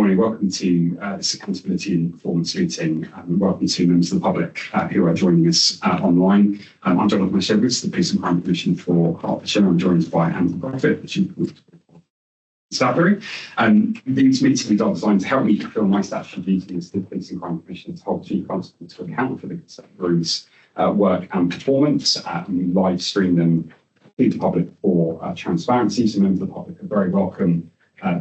morning. Welcome to this accountability and performance meeting. Welcome to members of the public who are joining us online. I'm Jonathan Shevitz, the Police and Crime Commission for Hertfordshire. I'm joined by Andy Profit, the Chief Constable. These meetings are designed to help me fulfil my statutory duties as the Police and Crime Commission to hold Chief Constable to account for the Constabulary's work and performance. We live stream them to the public for transparency, so members of the public are very welcome.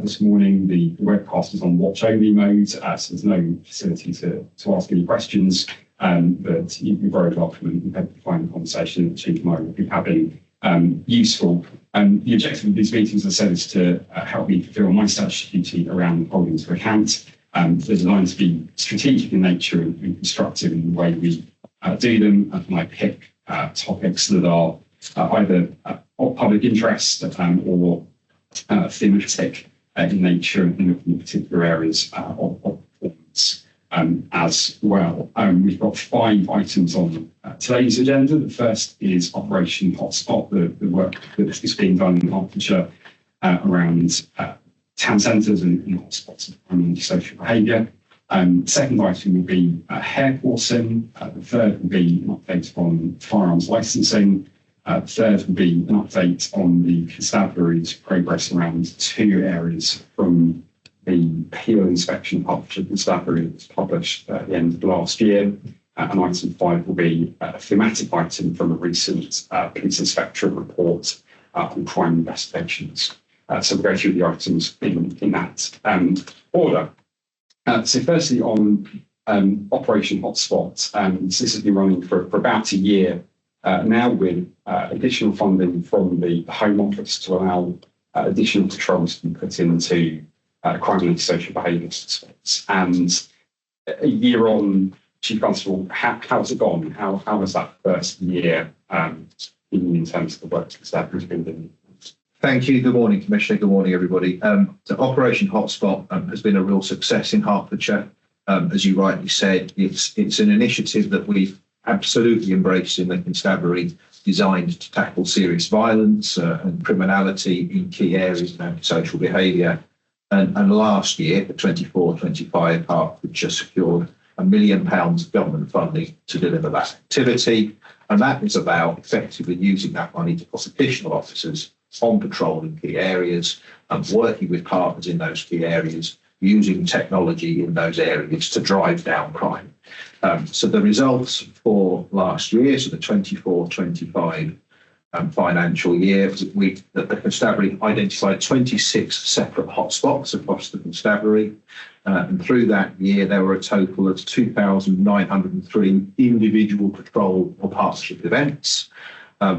This morning, the webcast is on watch-only mode, so there's no facility to ask any questions, but you'd be very welcome and hope to find the conversation that Chief and I will be having useful. The objective of these meetings, as I said, is to help me fulfil my statutory duty around holding to account. They're designed to be strategic in nature and constructive in the way we do them, and I pick topics that are either of public interest or thematic in nature and in particular areas of performance as well. We've got 5 items on today's agenda. The first is Operation Hotspot, the work that is being done in Hertfordshire around town centres and hotspots of crime and social behaviour. Second item will be hare coursing. The third will be an update on firearms licensing. Third will be an update on the Constabulary's progress around 2 areas from the Peel inspection of Hertfordshire Constabulary that was published at the end of last year. And item 5 will be a thematic item from a recent police inspectorate report on crime investigations. So we'll go through the items in that order. So firstly on Operation Hotspot, this has been running for about a year now with additional funding from the Home Office to allow additional patrols to be put into crime and social behaviour suspects. And a year on, Chief Constable, how's it gone? How was that first year in terms of the work that staff has been doing? Thank you. Good morning, Commissioner. Good morning, everybody. So Operation Hotspot has been a real success in Hertfordshire. As you rightly said, it's an initiative that we've absolutely embraced in the Constabulary, designed to tackle serious violence and criminality in key areas of social behaviour. And last year, for 24-25, Hertfordshire secured £1 million of government funding to deliver that activity. And that is about effectively using that money to put additional officers on patrol in key areas and working with partners in those key areas, using technology in those areas to drive down crime. So the results for last year, so the 24-25 financial year, the Constabulary identified 26 separate hotspots across the Constabulary. And through that year, there were a total of 2,903 individual patrol or partnership events,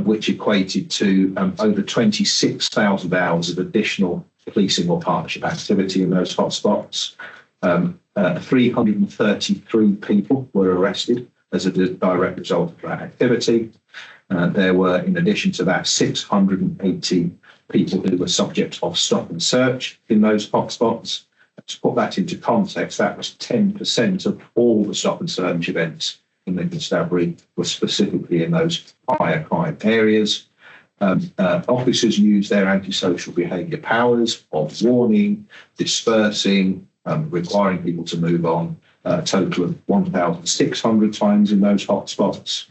which equated to over 26,000 hours of additional policing or partnership activity in those hotspots. 333 people were arrested as a direct result of that activity. There were, in addition to that, 680 people who were subject of stop and search in those hotspots. To put that into context, that was 10% of all the stop and search events in the Constabulary were specifically in those higher crime areas. Officers use their antisocial behaviour powers of warning, dispersing, requiring people to move on, a total of 1,600 times in those hotspots.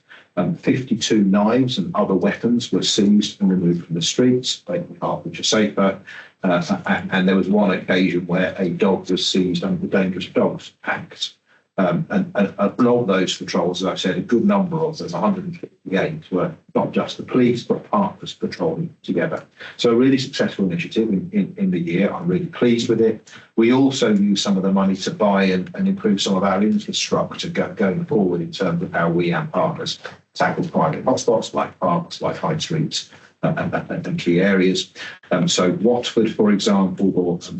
52 knives and other weapons were seized and removed from the streets, making Hertfordshire safer. And there was one occasion where a dog was seized under the Dangerous Dogs Act. And of those patrols, as I said, a good number of them, 158, were not just the police, but partners patrolling together. So a really successful initiative in the year. I'm really pleased with it. We also use some of the money to buy and improve some of our infrastructure going forward in terms of how we and partners tackle private hotspots like parks, like high streets, and key areas. So Watford, for example, bought some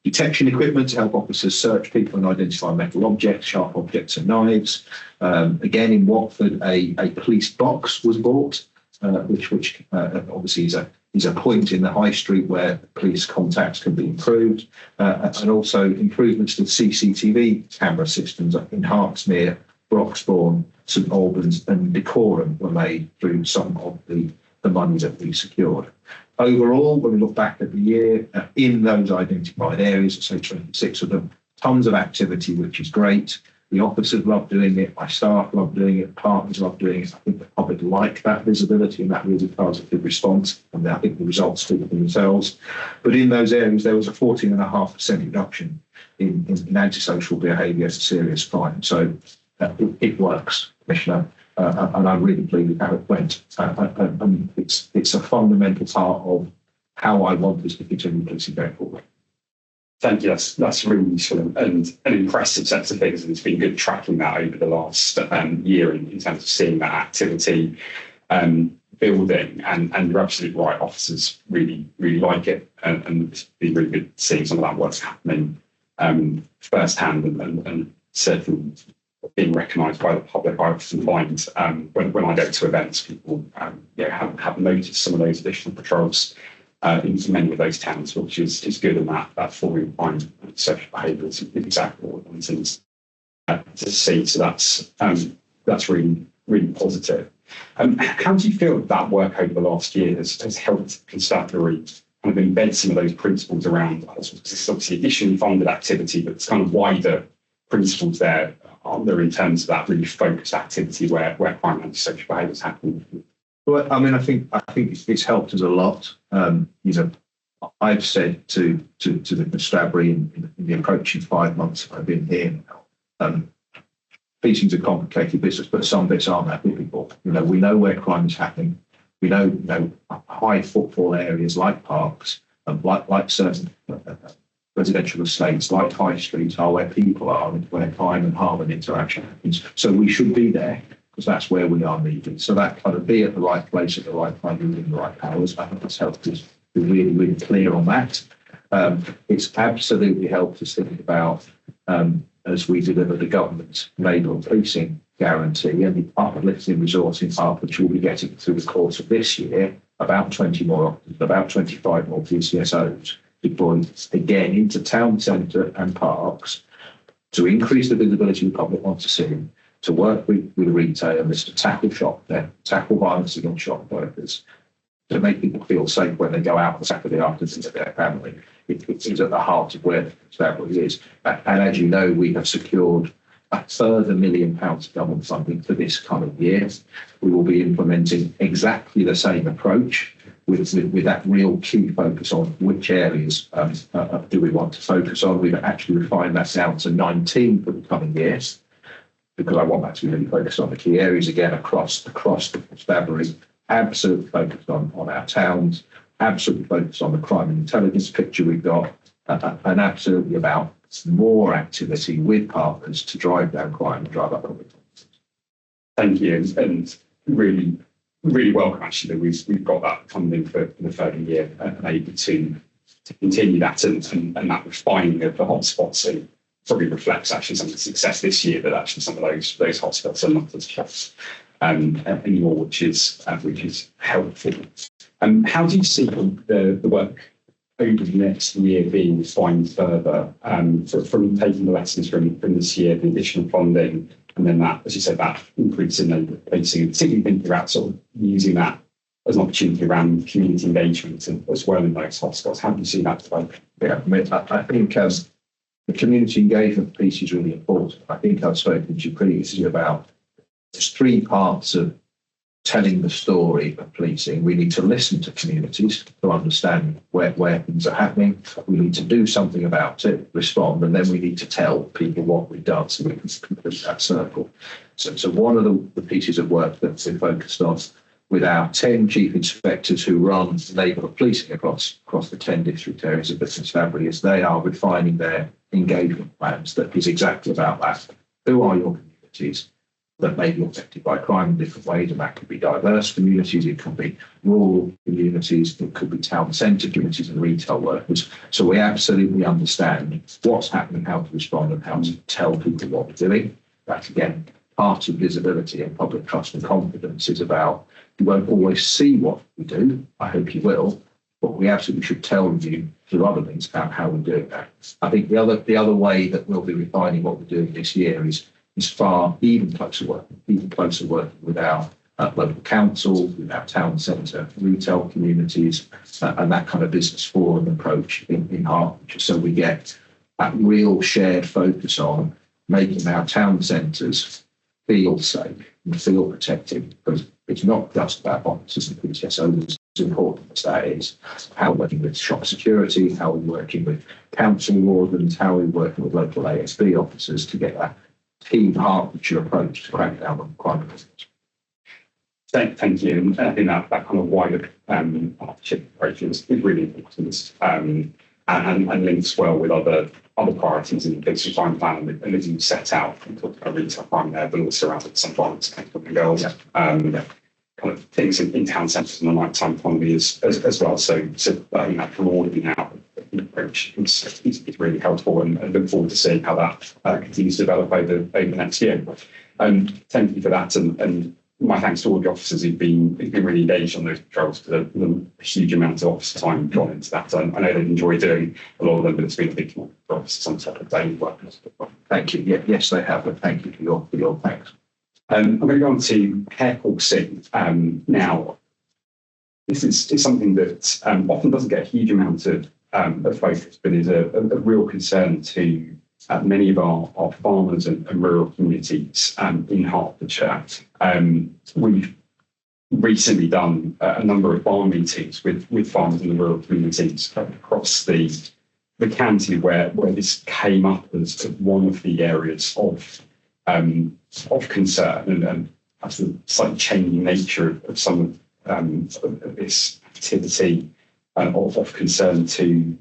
detection equipment to help officers search people and identify metal objects, sharp objects and knives. Again, in Watford, a police box was bought, which obviously is a point in the high street where police contacts can be improved, and also improvements to the CCTV camera systems in Hartsmere, Broxbourne, St Albans and Decorum were made through some of the the money that we secured. Overall, when we look back at the year, in those identified areas, say 26 of them, tons of activity, which is great. The officers love doing it, my staff love doing it, partners love doing it. I think the public like that visibility and that really positive response, and I think the results speak for themselves. But in those areas, there was a 14.5% reduction in antisocial behaviour, serious crime. So it works, Commissioner, and I'm really pleased with how it went. And it's a fundamental part of how I want this to continue policing going forward. Thank you. That's really useful and an impressive set of figures, and it's been good tracking that over the last year in terms of seeing that activity building. And you're absolutely right. Officers really like it, and it's been really good seeing some of that work happening firsthand and certainly being recognised by the public. I often find when I go to events, people have noticed some of those additional patrols in many of those towns, which is good, and that falling behind social behaviour is exactly what we want to see. So that's really positive. How do you feel that work over the last year has helped constabulary kind of embed some of those principles around hotspots? It's obviously additionally funded activity, but it's kind of wider principles there, aren't there, in terms of that really focused activity where crime and social behaviour is happening? Well, I mean, I think it's helped us a lot. I've said to the constabulary in the approaching 5 months I've been here now, policing's a complicated business, but some bits aren't that difficult. We know where crime is happening. We know, high footfall areas like parks, like certain residential estates, like high streets, are where people are and where crime and harm and interaction happens. So we should be there, because that's where we are needed. So that kind of be at the right place at the right time, using the right powers, I think it's helped us be really, really clear on that. It's absolutely helped us think about, as we deliver the government's neighbourhood policing guarantee and the uplifting resource in Hertfordshire, we'll be getting through the course of this year about 20 more officers, about 25 more PCSOs deployed again into town centre and parks to increase the visibility the public wants to see, to work with retailers, to tackle shop theft, tackle violence against shop workers, to make people feel safe when they go out on Saturday afternoon with their family. It is at the heart of where the constabulary is. And as you know, we have secured a further £1 million of government funding for this coming year. We will be implementing exactly the same approach with that real key focus on which areas do we want to focus on. We've actually refined that down to 19 for the coming years, because I want that to be really focused on the key areas again across the constabulary, absolutely focused on our towns, absolutely focused on the crime and intelligence picture we've got, and absolutely about more activity with partners to drive down crime and drive up public confidence. Thank you, and really welcome actually that we've got that funding for the further year and able to continue that and that refining of the hotspots. So probably reflects actually some of the success this year, but actually some of those hotspots are not as tough anymore, which is helpful. How do you see the work over the next year being refined further from taking the lessons from this year, the additional funding, and then that, as you said, that increase in the policing, and particularly thinking about sort of using that as an opportunity around community engagement as well in those hotspots? How do you see that developing? Yeah, I think the community engagement piece is really important. I think I've spoken to you previously about there's 3 parts of telling the story of policing. We need to listen to communities to understand where things are happening. We need to do something about it, respond, and then we need to tell people what we've done so we can complete that circle. So one of the pieces of work that's been focused on with our 10 chief inspectors who run neighbourhood policing across the 10 district areas of the constabulary is they are refining their engagement plans that is exactly about that. Who are your communities that may be affected by crime in different ways? And that could be diverse communities, it could be rural communities, it could be town centre communities and retail workers. So we absolutely understand what's happening, how to respond and how to tell people what we're doing. That's again part of visibility and public trust and confidence is about you won't always see what we do. I hope you will, but we absolutely should tell you through other things about how we're doing that. I think the other way that we'll be refining what we're doing this year is far even closer working with our local councils, with our town centre retail communities, and that kind of business forum approach in Hertfordshire. So we get that real shared focus on making our town centres feel safe and feel protected, because it's not just about officers and PTSOs, as important as that is. How we're working with shop security, how we're working with council wardens, how we're working with local ASB officers to get that team Hertfordshire approach to crack down on crime. Thank you. And I think that kind of wider partnership approach is really important, and links well with other priorities in the business crime plan, and as you set out, you talked about retail crime there, but also around some violence against women and girls, kind of things in town centres and the nighttime economy as well. So I think that broadening out approach is really helpful, and look forward to seeing how that continues to develop over the next year. Thank you for that, and my thanks to all the officers who've been really engaged on those patrols, for the huge amount of officer time gone into that. I know they enjoy doing a lot of them, but it's been a big commitment for officers on top of daily work. Thank you. Yes, they have, but thank you for your thanks. I'm going to go on to hare coursing now. This is something that often doesn't get a huge amount of focus, but is a real concern to many of our farmers and rural communities in Hertfordshire. We've recently done a number of farm meetings with farmers in the rural communities across the county where this came up as one of the areas of concern, and that's the slightly changing nature of some of this activity of concern to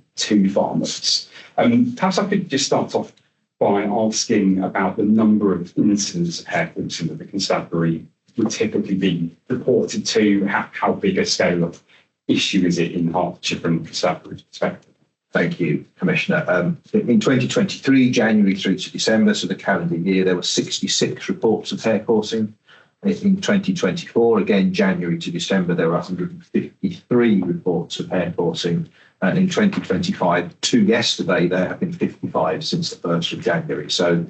farmers. Perhaps I could just start off by asking about the number of incidents of hare coursing that the constabulary would typically be reported to. How big a scale of issue is it in Hertfordshire from a constabulary's perspective? Thank you, Commissioner. In 2023, January through to December, so the calendar year, there were 66 reports of hare coursing. In 2024, again, January to December, there were 153 reports of hare coursing. And in 2025, to yesterday, there have been 55 since the 1st of January. So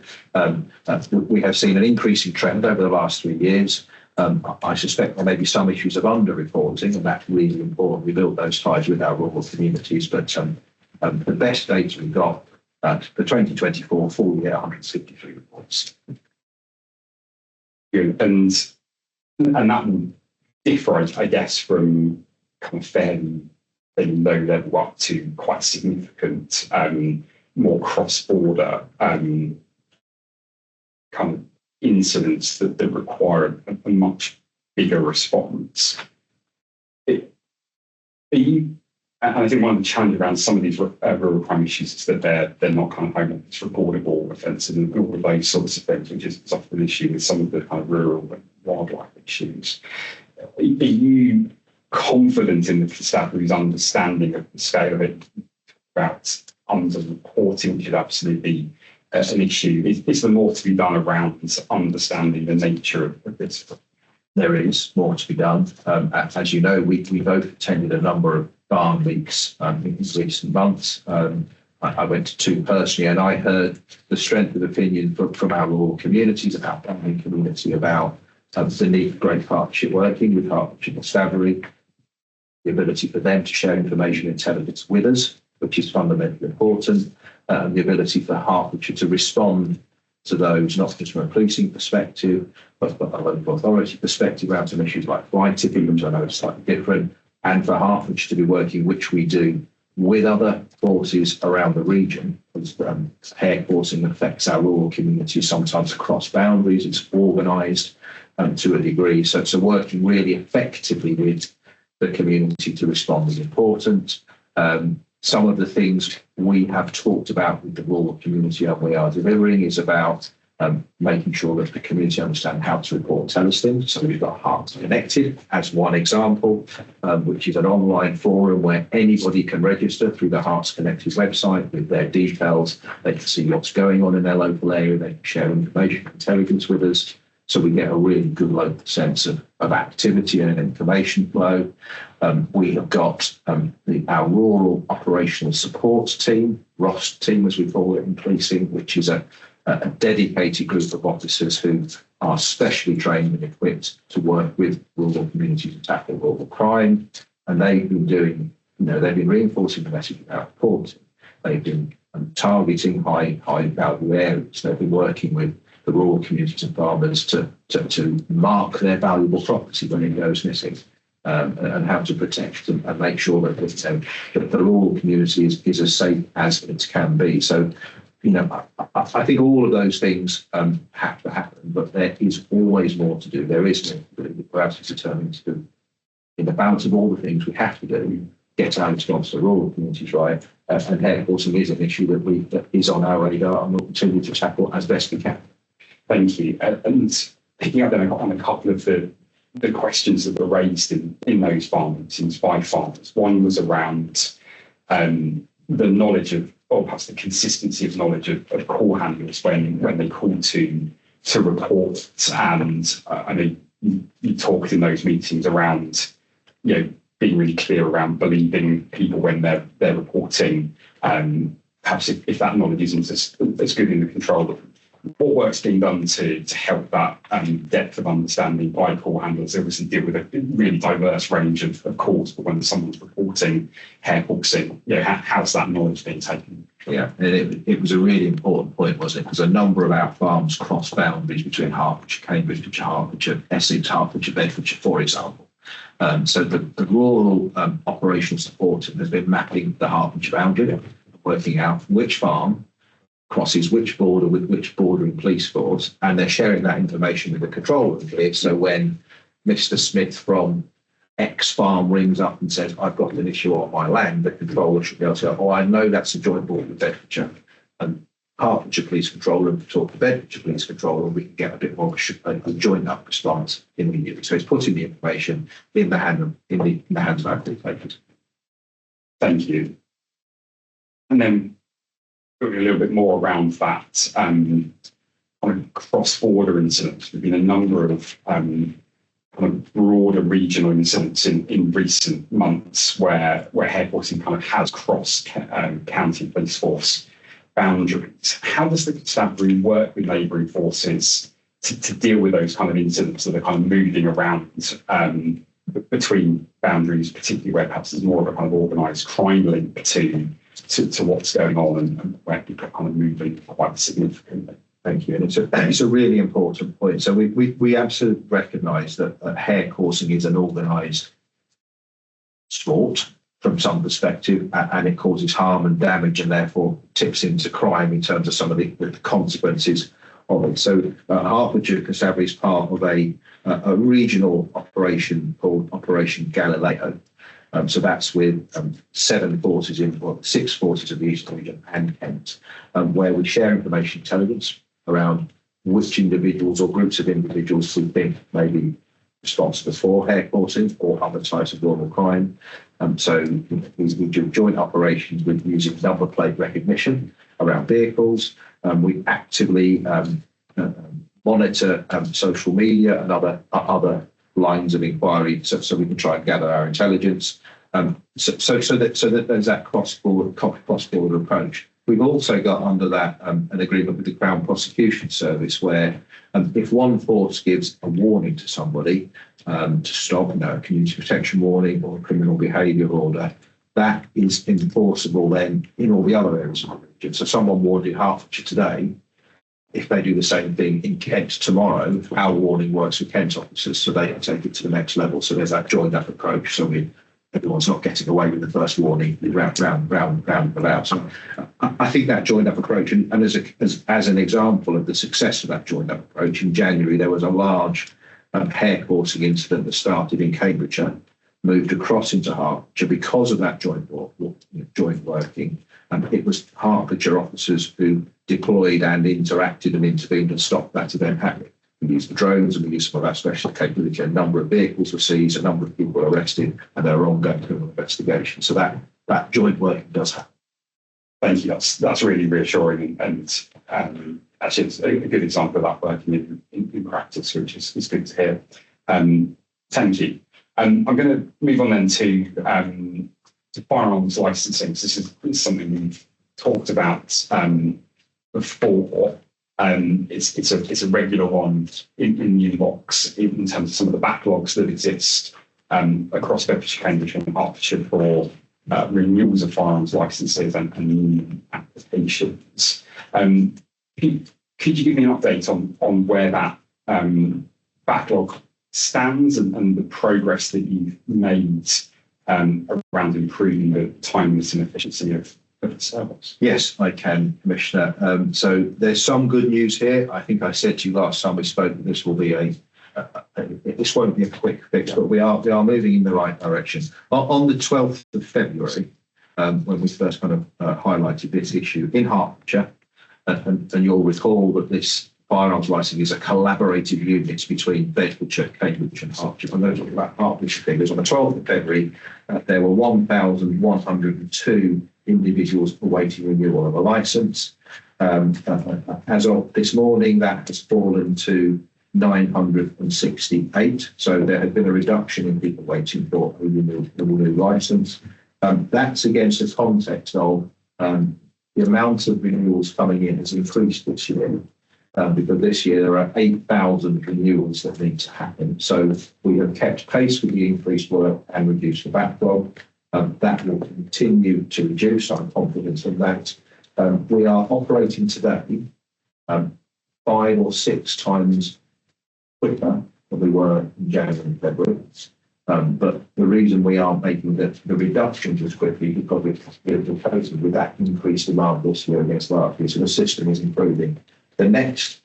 we have seen an increasing trend over the last 3 years. I suspect there may be some issues of under-reporting, and that's really important. We build those ties with our rural communities, but the best data we've got for 2024 full year, 153 reports. And that will differ, I guess, from kind of fairly low level up to quite significant, more cross-border kind of incidents that require a much bigger response. And I think one of the challenges around some of these rural crime issues is that they're not kind of home office reportable offences and all of those sorts of things, which is often an issue with some of the kind of rural and wildlife issues. Are you confident in the constabulary's understanding of the scale of it, about under-reporting, which should absolutely be an issue? Is there more to be done around understanding the nature of this? There is more to be done. As you know, we both attended a number of farm weeks in recent months. I went to two personally, and I heard the strength of opinion from our rural communities, about farming community, about the need for great partnership working with Hertfordshire Constabulary, the ability for them to share information and intelligence with us, which is fundamentally important, the ability for Hertfordshire to respond to those, not just from a policing perspective, but a local authority perspective around some issues like fly tipping, which I know is slightly different, and for Hertfordshire to be working, which we do, with other forces around the region. Hare coursing affects our rural communities sometimes across boundaries. It's organised to a degree. So working really effectively with the community to respond is important. Some of the things we have talked about with the rural community and we are delivering is about making sure that the community understand how to report and tell us things. So we've got Hearts Connected as one example, which is an online forum where anybody can register through the Hearts Connected website with their details. They can see what's going on in their local area. They can share information and intelligence with us. So we get a really good local sense of activity and information flow. We have got our Rural Operational Support Team, ROS team as we call it in policing, which is a dedicated group of officers who are specially trained and equipped to work with rural communities and tackle rural crime. And they've been doing, they've been reinforcing the message about reporting. They've been targeting high value areas. They've been working with the rural communities and farmers to mark their valuable property when it goes missing, and how to protect them and make sure that the rural community is as safe as it can be. So, I think all of those things have to happen, but there is always more to do. There is more to do. We're absolutely determined to do. In the balance of all the things we have to do, get our response to rural communities right, and hare coursing is an issue that is on our radar and we'll continue to tackle as best we can. Thank you. And picking up then on a couple of the questions that were raised in those farm meetings by farmers. One was around the knowledge of, or perhaps the consistency of knowledge of call handlers when they call to report. And I know you talked in those meetings around, being really clear around believing people when they're reporting. Perhaps if that knowledge isn't as good in the control, what work's being done to help that depth of understanding by call handlers? They obviously deal with a really diverse range of calls, but when someone's reporting hare coursing, how's that knowledge being taken? Yeah, and it was a really important point, wasn't it? Because a number of our farms cross boundaries between Hertfordshire, Cambridgeshire, Hertfordshire, Essex, Hertfordshire, Bedfordshire, for example. So the rural operational support team has been mapping the Hertfordshire boundary, working out which farm crosses which border with which bordering police force, and they're sharing that information with the control room here. So when Mr. Smith from X farm rings up and says, I've got an issue on my land, the controller should be able to say, oh, I know that's a joint border with Bedfordshire. And Hertfordshire Police Controller and talk to Bedfordshire Police Controller, and we can get a bit more of a joined up response immediately. So it's putting the information in the hands of our police. Thank you. And then a little bit more around that on cross-border incidents. There've been a number of kind of broader regional incidents in recent months where hare coursing kind of has crossed county police force boundaries. How does the constabulary work with neighbouring forces to deal with those kind of incidents that are kind of moving around between boundaries, particularly where perhaps there's more of a kind of organised crime link to what's going on and where people are kind of moving quite significantly? Thank you. And it's a really important point. So we absolutely recognise that hare coursing is an organised sport from some perspective, and it causes harm and damage, and therefore tips into crime in terms of some of the consequences of it. So Hertfordshire Constabulary is part of a regional operation called Operation Galileo. So that's with 6 forces of the Eastern Region and Kent, where we share information intelligence around which individuals or groups of individuals we think may be responsible for hare coursing or other types of normal crime. So we do joint operations with using number plate recognition around vehicles. We actively monitor social media and other lines of inquiry, so we can try and gather our intelligence. So that there's that cross-border approach. We've also got under that an agreement with the Crown Prosecution Service where if one force gives a warning to somebody to stop, a community protection warning or a criminal behaviour order, that is enforceable then in all the other areas of the region. So someone warned in Hertfordshire today, if they do the same thing in Kent tomorrow, our warning works with Kent officers, so they can take it to the next level. So there's that joined up approach. So everyone's not getting away with the first warning round about. So I think that joined up approach, and as an example of the success of that joined up approach, in January there was a large hare coursing incident that started in Cambridgeshire, moved across into Hertfordshire because of that joint working. And it was Hertfordshire officers who deployed and interacted and intervened and stopped that event happening. We used the drones and we used some of our special capability. A number of vehicles were seized, a number of people were arrested, and there are ongoing criminal investigations. So that joint working does happen. Thank you. That's really reassuring, and actually it's a good example of that working in practice, which is good to hear. Thank you. I'm going to move on then to firearms licensing. So this is something we've talked about before. It's a regular one in the inbox in terms of some of the backlogs that exist across Bedfordshire, Cambridge, and Hertfordshire for renewals of firearms licences and new applications. Could you give me an update on where that backlog stands and the progress that you've made around improving the timeliness and efficiency of the service? Yes, I can, Commissioner. So there's some good news here. I think I said to you last time we spoke that this will be this won't be a quick fix, but we are moving in the right direction. On the 12th of February, when we first kind of highlighted this issue in Hertfordshire, and you'll recall that this firearms licensing is a collaborative unit between Bedfordshire, Cambridge and Hertfordshire. I'm going to talk about Hertfordshire figures. On the 12th of February, there were 1,102 individuals awaiting renewal of a licence. As of this morning, that has fallen to 968. So there had been a reduction in people waiting for a new licence. That's against the context of the amount of renewals coming in has increased this year. Because this year there are 8,000 renewals that need to happen. So we have kept pace with the increased work and reduced the backlog. That will continue to reduce. I'm confident of that. We are operating today 5 or 6 times quicker than we were in January and February. But the reason we aren't making the reductions as quickly because we're facing with that increased demand this year against last year. So the system is improving. The next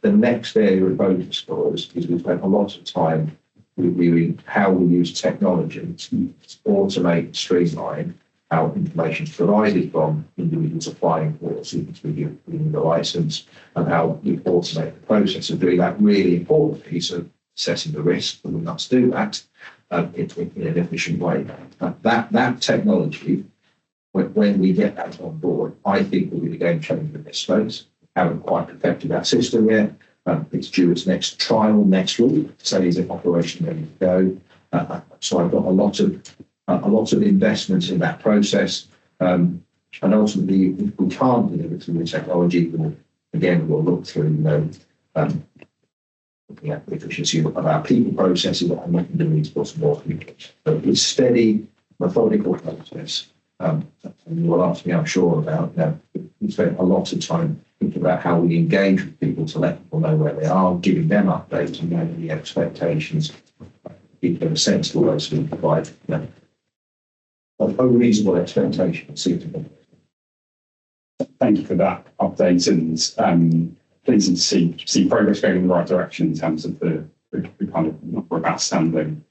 area of focus for us is we've spent a lot of time reviewing how we use technology to automate and streamline how information is provided from individuals applying for the licence and how we automate the process of doing that really important piece of assessing the risk, and we must do that in an efficient way. That technology, when we get that on board, I think will be the game changer in this space. Haven't quite perfected that system yet. It's due its next trial next week. So is it operation ready to go? So I've got a lot of investments in that process. And ultimately, if we can't deliver through the technology, we'll look through, looking at the efficiency of our people processes and looking to need to put some more people. So it's steady, methodical process. And you will ask me, I'm sure, about, we spent a lot of time thinking about how we engage with people to let people know where they are, giving them updates and knowing the expectations, give them a sensible way to provide a reasonable expectation. Thank you for that update, and pleasing to see progress going in the right direction in terms of the kind of number of outstanding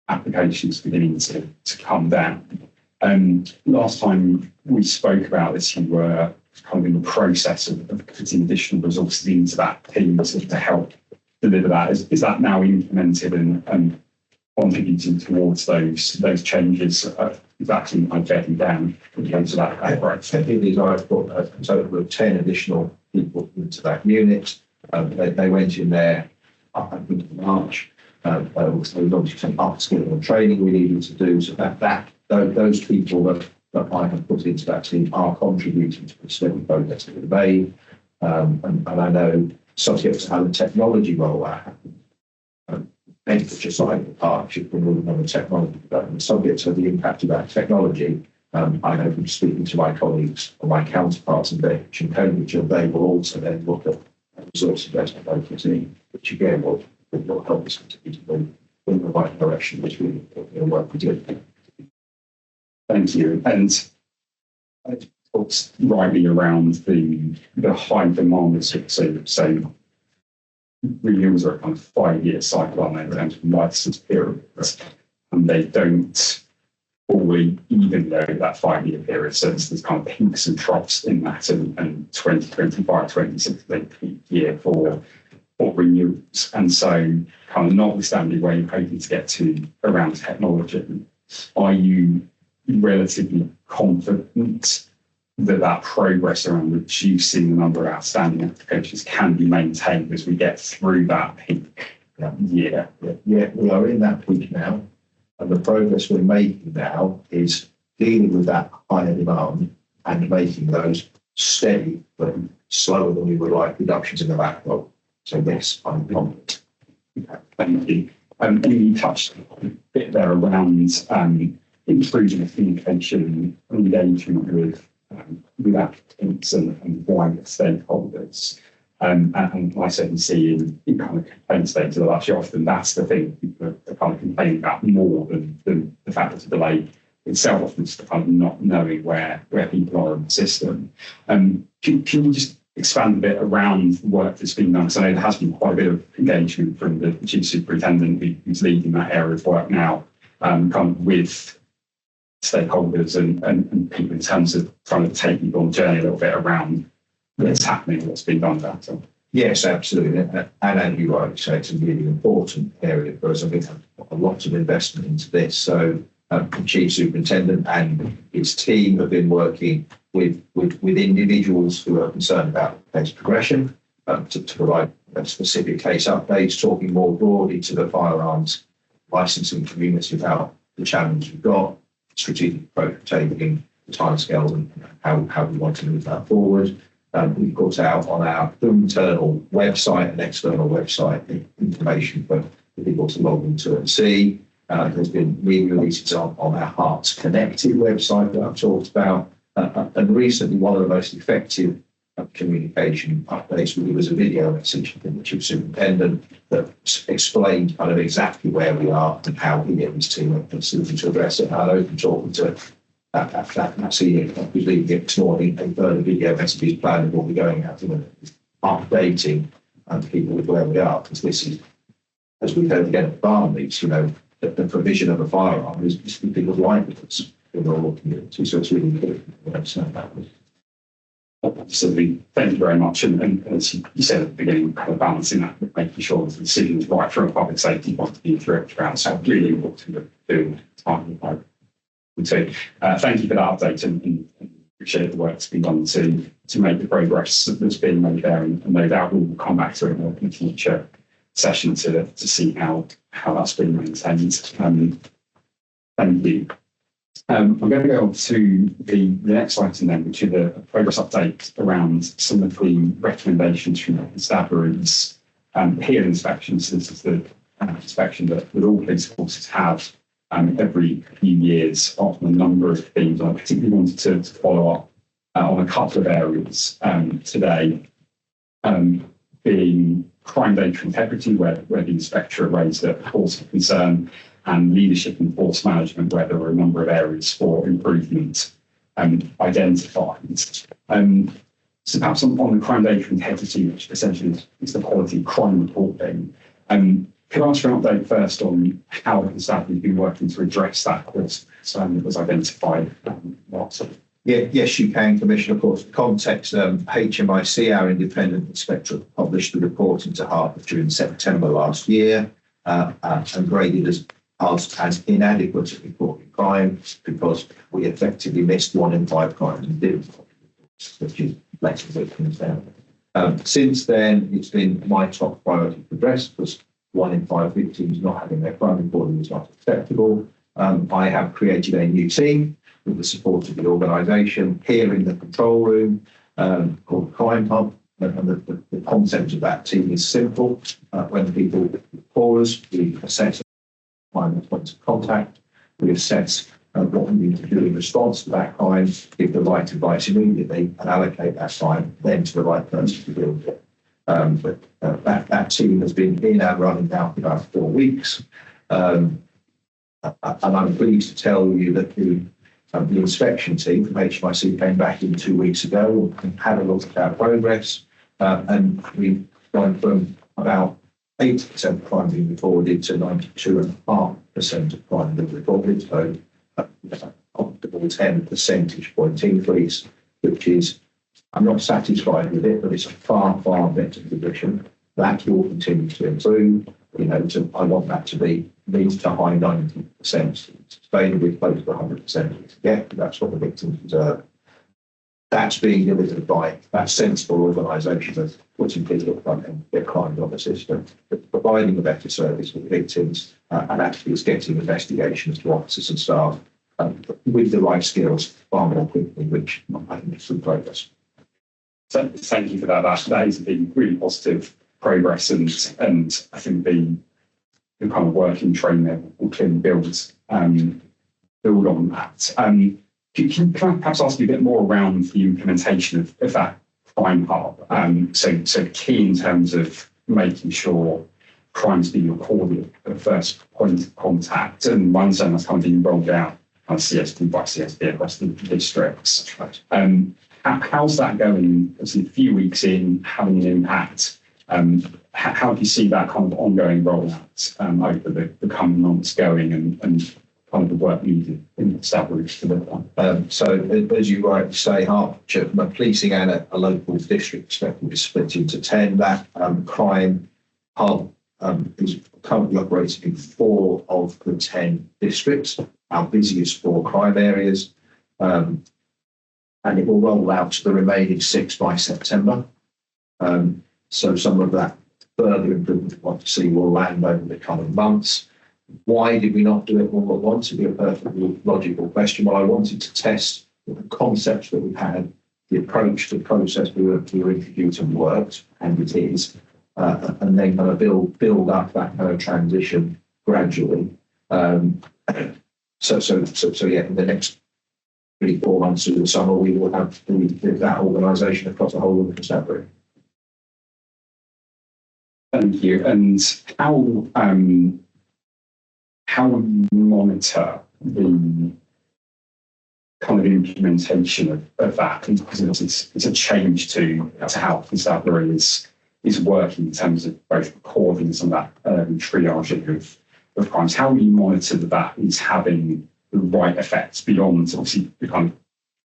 applications beginning to come down. Last time we spoke about this, you were kind of in the process of putting additional resources into that team to help deliver that. Is that now implemented and contributing towards those changes? Is that kind of getting down into that? Right. It is. I've got a total of 10 additional people into that unit. They went in there up into March. There was obviously some upskilling and training we needed to do. So those people that I have put into that team are contributing to the steady progress that we've made. And I know, subject to how the technology rollout happens, Bedfordshire side of the partnership will move on the technology development. Subject to the impact of that technology, I know from speaking to my colleagues or my counterparts in Bedfordshire and Cambridge, they will also then look at resource investment locally, which again will help us continue to move in the right direction, which we work with you. Thank you. And I talked rightly around the high demand. So renewals are a kind of 5-year cycle, aren't they, around license periods, and they don't fully even though that 5-year period. So there's kind of peaks and troughs in that, and 2025, 26 is a peak year for renewals. And so kind of notwithstanding where you're hoping to get to around technology, are you relatively confident that progress around reducing the number of outstanding applications can be maintained as we get through that peak year? Yeah, we are in that peak now, and the progress we're making now is dealing with that higher demand and making those steady but slower than we would like reductions in the backlog. So yes, I'm confident. Thank you. You touched a bit there around improving communication and engagement with applicants and wider stakeholders. And I certainly see in kind of complaint stages that actually often that's the thing people are kind of complaining about more than the fact that the delay itself, often it's the kind of not knowing where people are in the system. Can you just expand a bit around the work that's been done? Because I know there has been quite a bit of engagement from the Chief Superintendent who's leading that area of work now, kind of with stakeholders and people in terms of trying to take people on the journey a little bit around what's happening, what's been done there. So. Yes, absolutely. And you rightly say it's a really important area for us. I think a lot of investment into this. So the Chief Superintendent and his team have been working with individuals who are concerned about case progression to provide specific case updates, talking more broadly to the firearms licensing community about the challenge we've got, strategic approach taking, the timescales and how we want to move that forward. We've got out on our internal website and external website information for people to log into and see. There's been media releases on our Hearts Connected website that I've talked about. And recently, one of the most effective communication updates really was a video message from the Chief Superintendent that explained kind of exactly where we are and how he and his team are seeking to address it. And I know from talking to that senior who's leading it this morning, a further video message plan will be going out and updating people with where we are, because this is, as we heard again at farm meets, the provision of a firearm is people's livelihoods in the rural community. So it's really important to understand that. Absolutely. Thank you very much. And as you said at the beginning, kind of balancing that with making sure the decision is right from a public safety point of view throughout. So really important to do time. So thank you for that update and appreciate the work that's been done to make the progress that's been made there. And no doubt we'll come back to it in a future session to see how that's been maintained. Thank you. I'm going to go on to the next item then, which is a progress update around some of the recommendations from the constabularies here inspections. This is the inspection that all police forces have every few years on a number of themes. I particularly wanted to follow up on a couple of areas today, being crime data integrity, where the inspector raised a cause for concern, and leadership and force management, where there were a number of areas for improvement identified. So perhaps on the crime data integrity, which essentially is the quality of crime reporting, could I ask for an update first on how the constabulary has been working to address that cause of concern that was identified last week? Yes, you can, Commissioner. Of course, the context, HMIC, our independent inspector, published the report into Hertfordshire in September last year and graded as inadequate at reporting crime because we effectively missed 1 in 5 crimes and didn't, which is letting victims down. Since then, it's been my top priority to address because 1 in 5 victims not having their crime reported is not acceptable. I have created a new team with the support of the organisation here in the control room called Crime Hub. And the concept of that team is simple. When people call us, we assess crime points of contact. We assess what we need to do in response to that crime, give the right advice immediately, and allocate that time then to the right person to deal with it. But that team has been in and running now for about 4 weeks. And I'm pleased to tell you that the inspection team from HMIC came back in 2 weeks ago and had a look at our progress. And we've gone from about 80% of crime being reported to 92.5% of crime being reported. So a comfortable 10 percentage point increase, which is, I'm not satisfied with it, but it's a far, far better position. That will continue to improve. I want that to be mid to high 90%, sustainably close to 100%. Yeah, that's what the victims deserve. That's being delivered by that sensible organisation that's putting people at front and get climbed on the system, providing a better service for the victims, and actually is getting investigations to officers and staff with the right skills far more quickly, which I think is some progress. So thank you for that. That has been really positive progress, and I think the kind of working train there will clearly build on that. Can I perhaps ask you a bit more around the implementation of that crime hub? So key in terms of making sure crimes being recorded at the first point of contact, and my understanding that's kind of being rolled out on CSD by CSD across the districts. Right. How's that going? Obviously, a few weeks in, having an impact. How do you see that kind of ongoing rollout over the coming months going, and kind of the work needed in established to live on? So, as you rightly say, Hertfordshire, from a policing and a local district perspective, is split into 10. That crime hub is currently operating in 4 of the 10 districts, our busiest 4 crime areas, and it will roll out to the remaining 6 by September. So some of that further improvement we want to see will land over the coming months. Why did we not do it all at once? It'd be a perfectly logical question. Well, I wanted to test the concepts that we had, the approach, the process we were introducing worked, and it is, and then kind of build up that kind of transition gradually. So yeah, in the next 3-4 months through the summer, we will have that organisation across the whole of the constabulary. Thank you. And how will you monitor the kind of implementation of that? Because it's a change to how constabulary is working in terms of both recording some of that triaging of crimes. How will you monitor that is having the right effects beyond obviously the kind of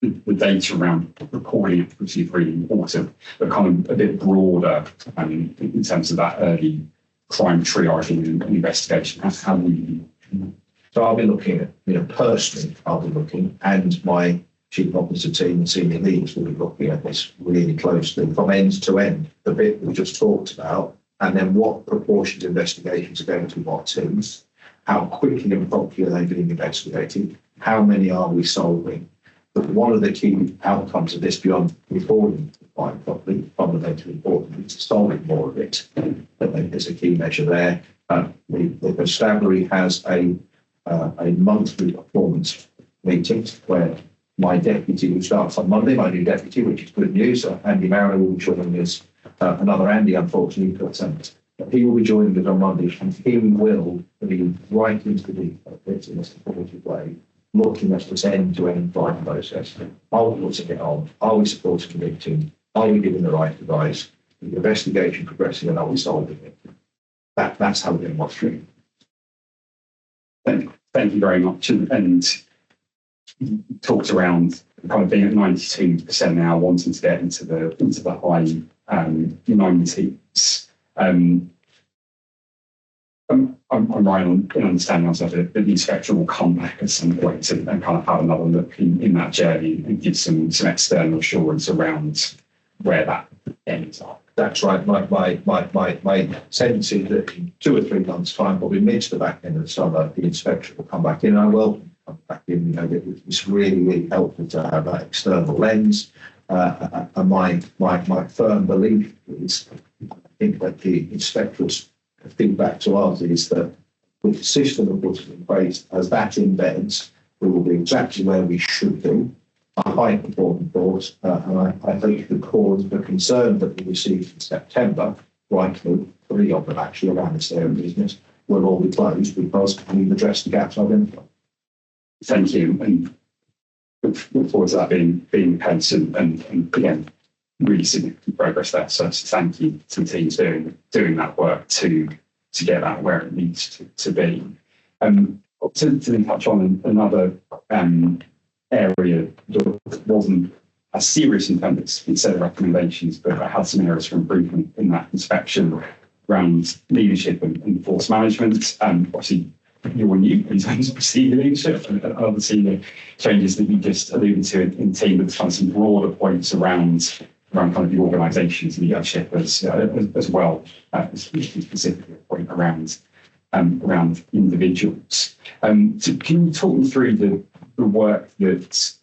the data around recording accuracy is really important, but kind of a bit broader in terms of that early crime triaging and investigation? How will you? So I'll be looking at, personally, I'll be looking, and my chief officer team and senior leaders will be looking at this really closely from end to end, the bit we just talked about, and then what proportions of investigations are going to what teams, how quickly and properly are they being investigated, how many are we solving. But one of the key outcomes of this beyond reporting quite properly, fundamentally important, is solving more of it. I think there's a key measure there. The constabulary has a monthly performance meeting where my deputy, who starts on Monday, my new deputy, which is good news, Andy Marrow, will be joining us. Another Andy, unfortunately, but he will be joining us on Monday, and he will be right into the detail of it in a supportive way, looking at this end-to-end crime process. Are we putting it on? Are we supporting the victim? Are we giving the right advice? Is the investigation progressing, and are we solving it? That's how we're going to watch it. Thank you very much. And you talked around kind of being at 92% now, wanting to get into the high 90s. I'm right in understanding myself that the inspection will come back at some point and kind of have another look in that journey and give some external assurance around where that ends up. That's right. My sense is that in 2 or 3 months' time, probably mid to the back end of the summer, the inspection will come back in. I will come back in. It's really, really helpful to have that external lens. And my firm belief is, I think that the inspectors' feedback to us is that with the system we're putting in place, as that embeds, we will be exactly where we should be. A high performing force, and I think the cause for concern that we received in September, rightly, 3 of them actually around this area of business, will all be closed because we've addressed the gaps identified. Thank you, and look forward to that being the case, and again, really significant progress there. So thank you to the teams doing that work to get that where it needs to be. To then touch on another area that wasn't as serious in terms of set of recommendations, but I had some areas for improvement in that inspection around leadership and force management. Obviously, you're new in terms of senior leadership and other senior changes that you just alluded to in team, but kind of some broader points around kind of the organisation's leadership as well, specifically a point around individuals. So can you talk me through the work that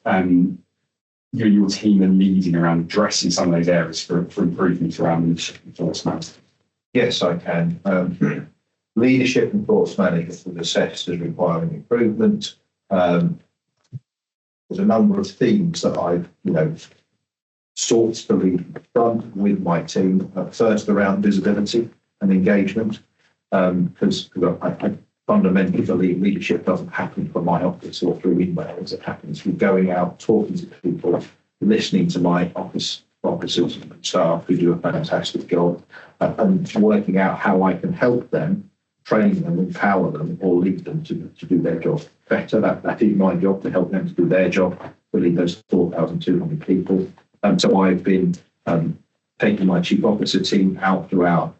you and your team are leading around addressing some of those areas for improvement around leadership and force management? Yes, I can. Leadership and force management was assessed as requiring improvement. There's a number of themes that I've, sought to lead front with my team. First, around visibility and engagement, because I fundamentally believe leadership doesn't happen from my office or through emails. It happens through going out, talking to people, listening to my officers and staff who do a fantastic job, and working out how I can help them, train them, empower them, or lead them to do their job better. That is my job, to help them to do their job, to lead those 4,200 people. So I've been taking my chief officer team out throughout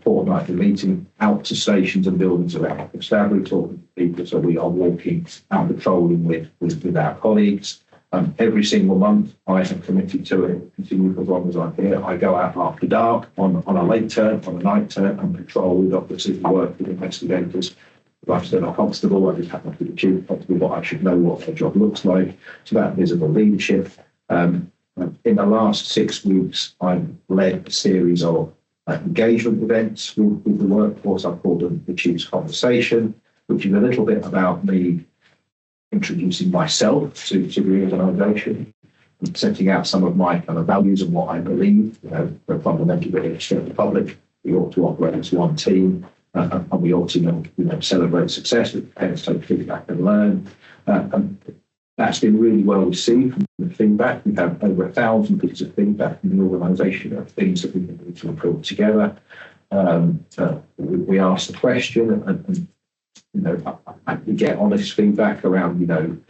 fortnightly meeting, out to stations and buildings around the constabulary, talking to people. So we are walking out patrolling with our colleagues. Every single month, I have committed to it, continue for as long as I'm here. I go out after dark on a late turn, on a night turn, and patrol with officers, work with investigators. Like I said, a constable, I just happen to be the chief constable, but I should know what their job looks like. So that visible leadership. In the last 6 weeks, I've led a series of engagement events with the workforce. I've called them the Chief's Conversation, which is a little bit about me introducing myself to the organisation, and setting out some of my kind of values and what I believe. We're fundamentally really to the public. We ought to operate as one team, and we ought to celebrate success with parents, take feedback and learn. And that's been really well received from the feedback. We've had over 1,000 pieces of feedback from the organisation of things that we can do to improve together. We ask the question, and we get honest feedback around,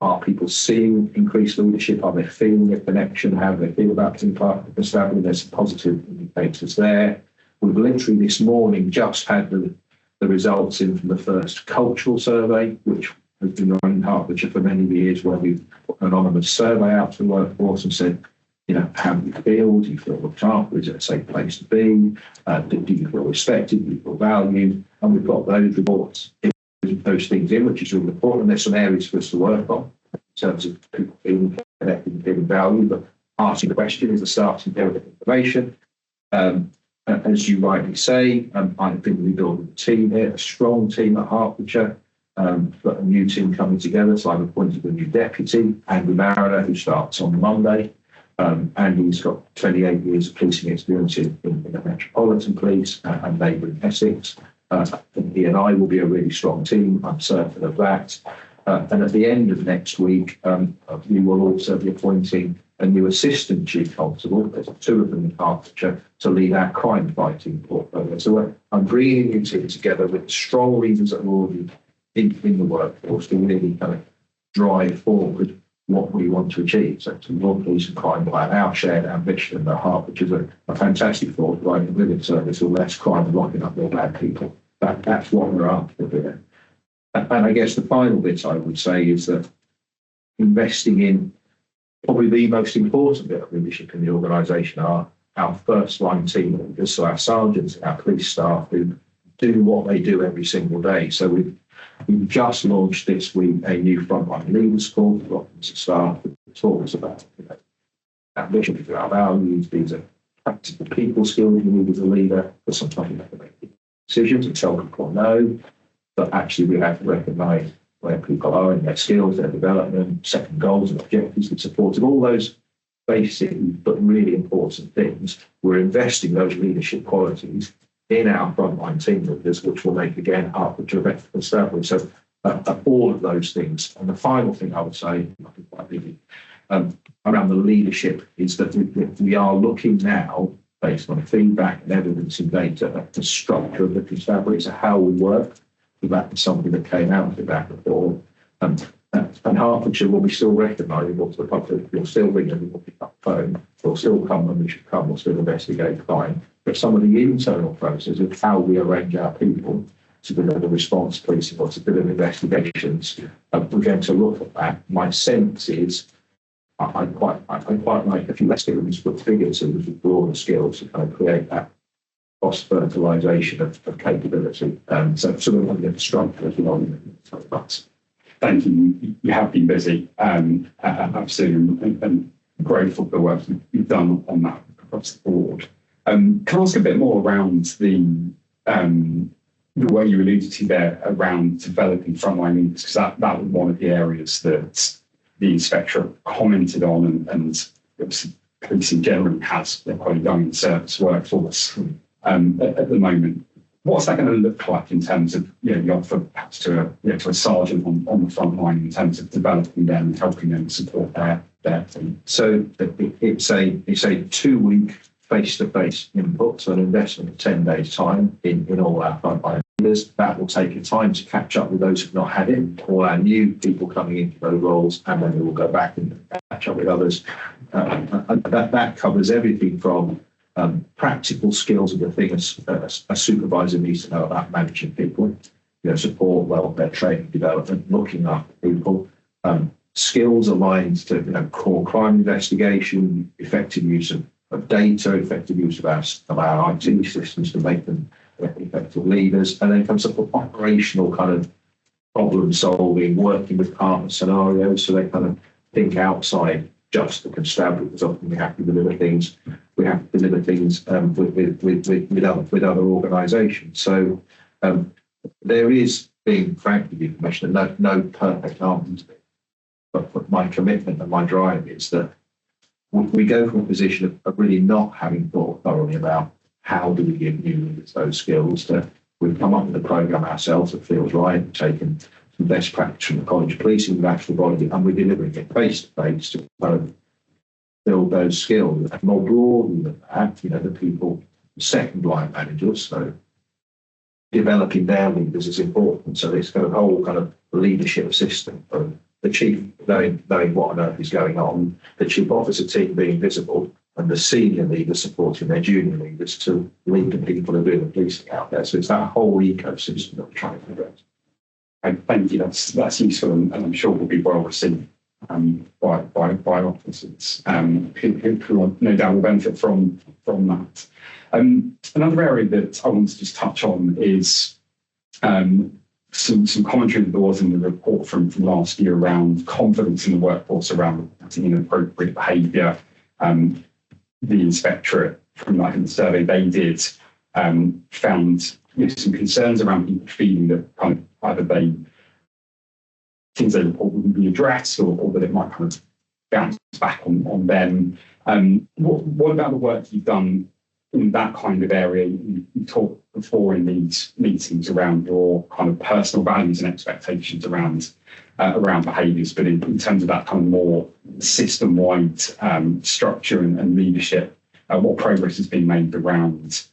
are people seeing increased leadership? Are they feeling a connection? How do they feel about being part of the constabulary? There's some positive indicators there. We've literally this morning just had the results in from the first cultural survey, which has been run in Hertfordshire for many years, where we've put an anonymous survey out to the workforce and said, how do you feel? Do you feel looked after? Is it a safe place to be? Do you feel respected? Do you feel valued? And we've got those reports, those things in, which is really important. And there's some areas for us to work on in terms of people feeling connected and feeling valued. But asking the question is the starting point of information. As you rightly say, I've been rebuilding the team here, a strong team at Hertfordshire. Got a new team coming together, so I've appointed a new deputy, Andrew Mariner, who starts on Monday. Andy's got 28 years of policing experience in the Metropolitan Police and neighbouring Essex. He and I will be a really strong team, I'm certain of that. And at the end of next week, we will also be appointing a new assistant chief constable. There's 2 of them in Hertfordshire to lead our crime fighting portfolio. So I'm bringing a new team together with strong leaders that are already in the workforce to really kind of drive forward what we want to achieve. So to more police and crime by our shared ambition at Hertfordshire is a fantastic thought, providing a living service with less crime and locking up more bad people. That's what we're after here. And I guess the final bit I would say is that investing in probably the most important bit of leadership in the organisation are our first line team leaders, so our sergeants, our police staff who do what they do every single day. So we've just launched this week a new frontline leaders course for officers and staff that talks about ambition for our values. These are practical people skills you need as a leader, but sometimes you have to make decisions and tell people no. But actually, we have to recognise where people are in their skills, their development, setting goals and objectives and supporting all those basic but really important things. We're investing those leadership qualities in our frontline team leaders, which will make, again, Hertfordshire better for constabulary. So all of those things. And the final thing I would say, around the leadership is that we are looking now, based on feedback and evidence and data, at the structure of the constabulary, so how we work. That was something that came out of that before. And Hertfordshire will be still recognisable to the public. We'll still ring and we'll pick up the phone. We'll still come when we should come. We'll still investigate crime. But some of the internal processes of how we arrange our people to deliver response policing or to deliver investigations, we're going to look at that. My sense is I quite like a few less skills, but figures with broader skills to kind of create that cross-fertilisation of capability. So sort of looking at the structure as well. Thank you. You have been busy, absolutely, and grateful for the work you've done on that across the board. Can I ask a bit more around the way you alluded to there around developing frontline leaders, because that was one of the areas that the inspector commented on, and obviously policing generally has quite a young service workforce at the moment. What's that going to look like in terms of the offer perhaps to a sergeant on the front line in terms of developing them and helping them support their team? So it's a 2-week face-to-face input, so an investment of 10 days time in all our frontline leaders. That will take a time to catch up with those who've not had it, all our new people coming into those roles, and then we will go back and catch up with others. That covers everything from practical skills of the thing a supervisor needs to know about managing people, support, welfare, training, development, looking after people, skills aligned to core crime investigation, effective use of data, effective use of our IT systems to make them effective leaders, and then comes up with operational kind of problem solving, working with partner scenarios, so they kind of think outside just the constabulary, because often we have to deliver things. We have to deliver things with other organisations. So there is, being frank with you, Commissioner, no perfect answer to it. But my commitment and my drive is that we go from a position of really not having thought thoroughly about how do we give new leaders those skills. We've come up with a programme ourselves that feels right, taken some best practice from the college of policing, the actual body, and we're delivering it face to face to kind of build those skills. And more broadly than that, the people, second line managers, so developing their leaders is important. So this kind of whole kind of leadership system of the chief knowing what on earth is going on, the chief officer team being visible, and the senior leaders supporting their junior leaders to lead the people who are doing the policing out there. So it's that whole ecosystem that we're trying to address. Thank you. That's useful, and I'm sure will be well received by officers who no doubt will benefit from that. Another area that I want to just touch on is some commentary that there was in the report from last year around confidence in the workforce around inappropriate behaviour. The inspectorate, from the survey they did, found some concerns around people feeling that kind of either things they report wouldn't be addressed, or that it might kind of bounce back on them. What about the work you've done in that kind of area? You talked before in these meetings around your kind of personal values and expectations around behaviours, but in terms of that kind of more system-wide structure and leadership, what progress has been made around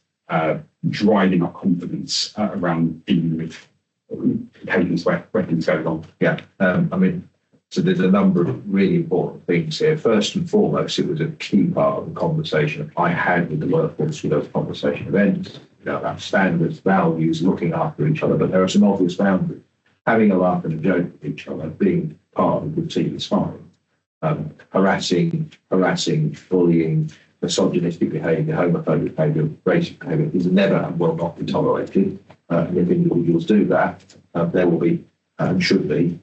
driving up confidence around dealing with behaviours where things go wrong? Yeah, so there's a number of really important things here. First and foremost, it was a key part of the conversation I had with the workforce with those conversation events, about standards, values, looking after each other. But there are some obvious boundaries. Having a laugh and a joke with each other, being part of a good team is fine. Harassing, bullying, misogynistic behaviour, homophobic behaviour, racist behaviour is never and will not be tolerated. And if individuals do that, there will be and should be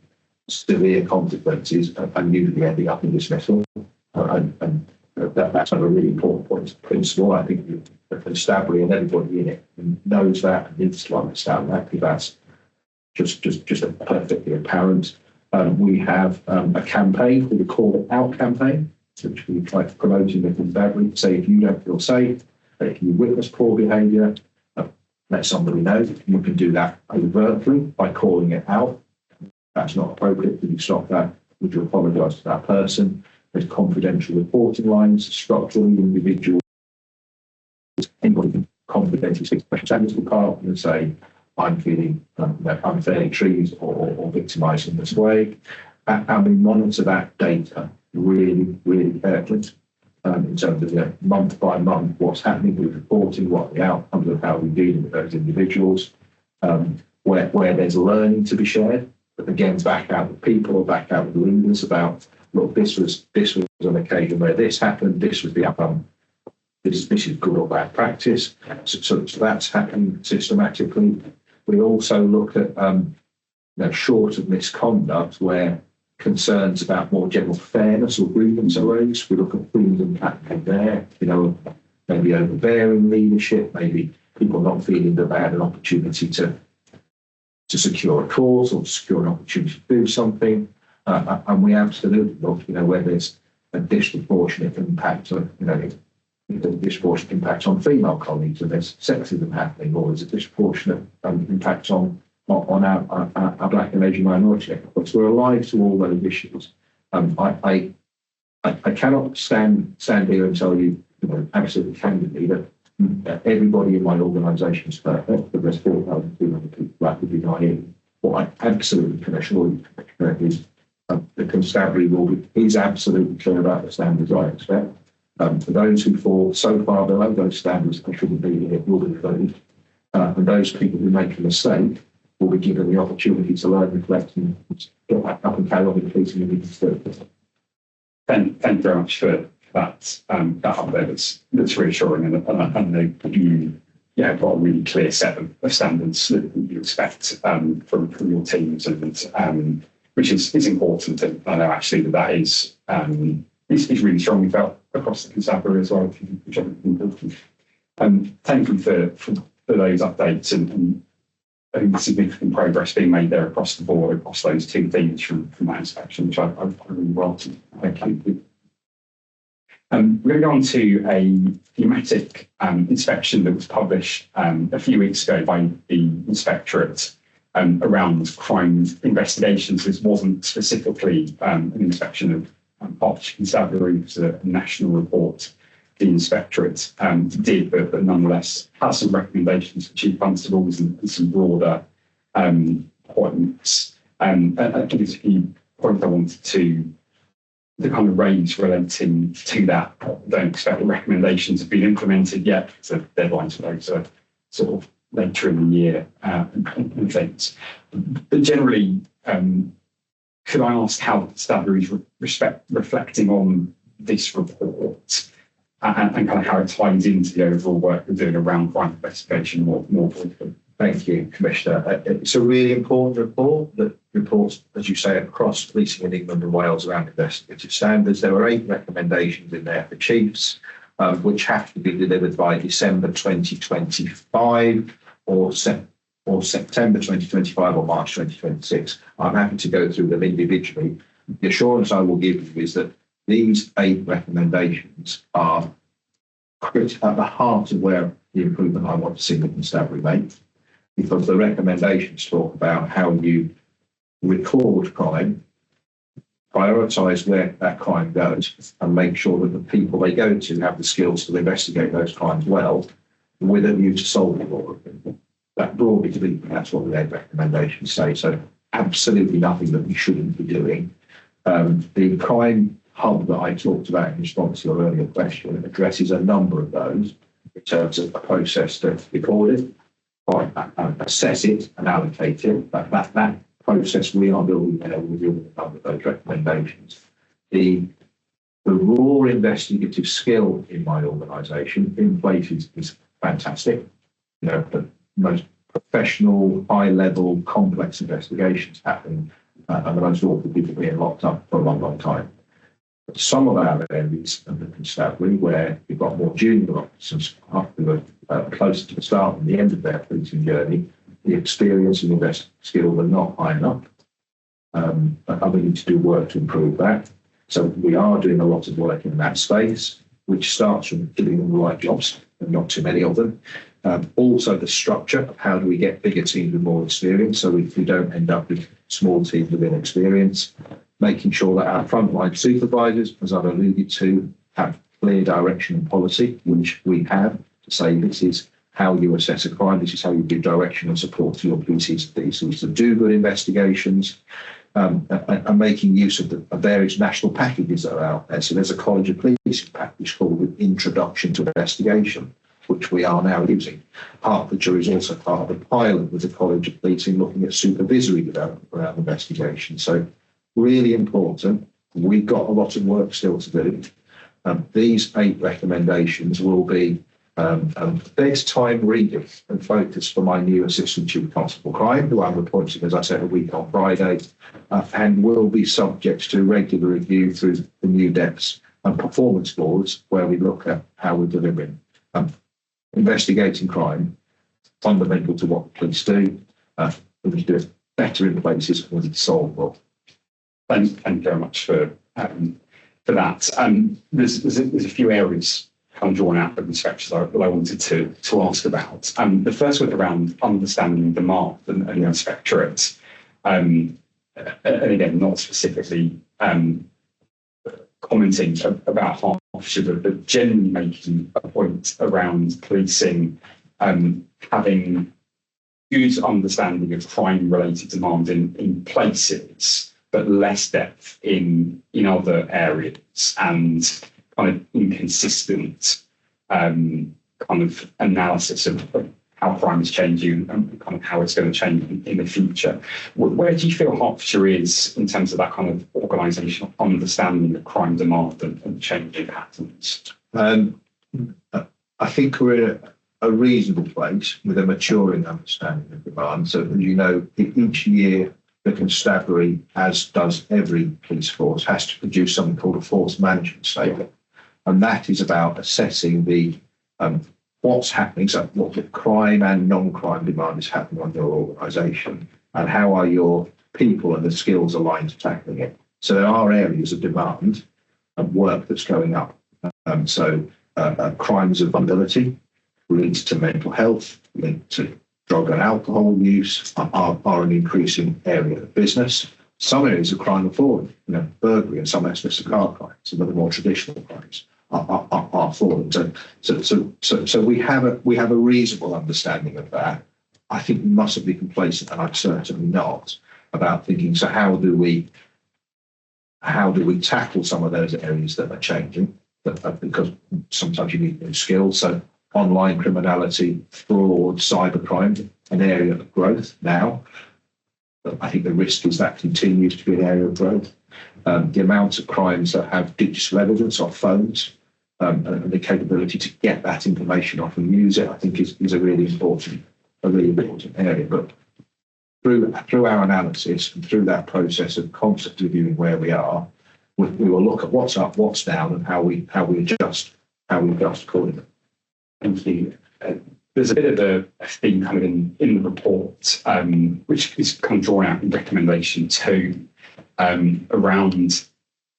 severe consequences, and usually ending up in dismissal. That's a really important principle. I think the constabulary and everybody in it knows that and needs to understand that, because that's just perfectly apparent. We have a campaign called the Call It Out campaign, which we try to promote in the constabulary to say, if you don't feel safe, if you witness poor behaviour, let somebody know. You can do that overtly by calling it out. That's not appropriate. Can you stop that? Would you apologise to that person? There's confidential reporting lines, structurally individual. Anybody can confidentially speak to the special standards department and say, I'm feeling unfairly treated or victimised in this way. And we monitor that data really, really carefully in terms of month by month, what's happening with reporting, what are the outcomes of how we're dealing with those individuals, where there's learning to be shared. But again, back out with people or back out with leaders about, look, this was an occasion where this happened, this was the outcome, this is good or bad practice. So that's happening systematically. We also look at short of misconduct, where concerns about more general fairness or grievance are raised, we look at things impacting there, maybe overbearing leadership, maybe people not feeling that they had an opportunity to secure a cause or to secure an opportunity to do something. And we absolutely look, where there's a disproportionate impact on, a disproportionate impact on female colleagues, and there's sexism happening, or there's a disproportionate impact on our Black and Asian minority. So we're alive to all those issues. I cannot stand here and tell you, absolutely candidly that everybody in my organisation is perfect, but there's 4,200 people rapidly dying. What I absolutely can assure you is the constabulary is absolutely clear about the standards I expect. For those who fall so far below those standards, they shouldn't be here, will be removed. And those people who make a mistake will be given the opportunity to learn, reflect, and get back up and carry on with policing and legal service. Thank you very much for that update. That's reassuring, and got a really clear set of standards that you expect from your teams, and which is important. And I know actually that is really strongly felt across the constabulary as well, which I think is important. Thank you for those updates and I think significant progress being made there across the board, across those two themes from that inspection, which I really welcome. Thank you. We're going to go on to a thematic inspection that was published a few weeks ago by the Inspectorate around crime investigations. This wasn't specifically an inspection of Hertfordshire Constabulary, it was a national report the Inspectorate did, but nonetheless has some recommendations for Chief Constables and some broader points. And I think there's a few points I wanted to kind of raise relating to that. I don't expect the recommendations have been implemented yet, so deadlines for those are sort of later in the year and things. But generally, could I ask how the constabulary is reflecting on this report and kind of how it ties into the overall work we're doing around crime investigation more broadly? Thank you, Commissioner. It's a really important report that reports, as you say, across policing in England and Wales around investigative standards. There were 8 recommendations in there for chiefs, which have to be delivered by December 2025 or September 2025 or March 2026. I'm happy to go through them individually. The assurance I will give you is that these 8 recommendations are at the heart of where the improvement I want to see the constabulary make, because the recommendations talk about how you record crime, prioritise where that crime goes, and make sure that the people they go to have the skills to investigate those crimes well, with a view to solving all of them. That broadly speaking, that's what the 8 recommendations say. So absolutely nothing that we shouldn't be doing. The crime hub that I talked about in response to your earlier question addresses a number of those in terms of a process to record it, assess it and allocate it. That process we are building there with a number of those recommendations. The raw investigative skill in my organisation in place is fantastic. The most professional, high-level, complex investigations happening, and the most awful people being locked up for a long, long time. But some of our areas of the constabulary, where we've got more junior officers who are closer to the start and the end of their policing journey, the experience and investigative skills are not high enough. And we need to do work to improve that. So we are doing a lot of work in that space, which starts from giving them the right jobs, and not too many of them. Also the structure of how do we get bigger teams with more experience, so we don't end up with small teams with inexperience. Making sure that our frontline supervisors, as I've alluded to, have clear direction and policy, which we have, to say this is how you assess a crime, this is how you give direction and support to your PCs and DCs to do good investigations, and making use of the various national packages that are out there. So there's a College of Policing package called the Introduction to Investigation, which we are now using. Hertfordshire is also part of the pilot with the College of Policing looking at supervisory development around investigation. So really important. We've got a lot of work still to do. These 8 recommendations will be Bedtime reading and focus for my new Assistant Chief Constable Crime, who I'm appointing, as I said, a week on Friday, and will be subject to regular review through the new depths and performance boards, where we look at how we're delivering. Investigating crime, fundamental to what the police do. We need to do it better in places, and we need to solve more. Thank you very much for that. There's a few areas kind of drawn out of the structures that I wanted to ask about. The first was around understanding demand and the inspectorate. And again, not specifically commenting about Hertfordshire, but generally making a point around policing having good understanding of crime-related demand in places, but less depth in other areas, and kind of inconsistent kind of analysis of how crime is changing and kind of how it's going to change in the future. Where do you feel Hertfordshire is in terms of that kind of organisational understanding of crime demand and changing patterns? I think we're in a reasonable place with a maturing understanding of demand. So, as you know, each year the constabulary, as does every police force, has to produce something called a force management statement. And that is about assessing the what's happening, so what the crime and non-crime demand is happening on your organisation, and how are your people and the skills aligned to tackling it. So there are areas of demand and work that's going up. Crimes of vulnerability linked to mental health, linked to drug and alcohol use are an increasing area of business. Some areas of crime are falling, burglary and some aspects of car crimes, some of the more traditional crimes are falling. So we have a reasonable understanding of that. I think we mustn't be complacent, and I'm certainly not, about thinking, so how do we tackle some of those areas that are changing? Because sometimes you need new skills. So online criminality, fraud, cybercrime, an area of growth now. But I think the risk is that continues to be an area of growth. The amount of crimes that have digital evidence off phones and the capability to get that information off and use it, I think is a really important area. But through our analysis and through that process of constantly reviewing where we are, we will look at what's up, what's down, and how we adjust accordingly. Thank you. There's a bit of a theme kind of in the report, which is kind of drawn out in recommendation 2, around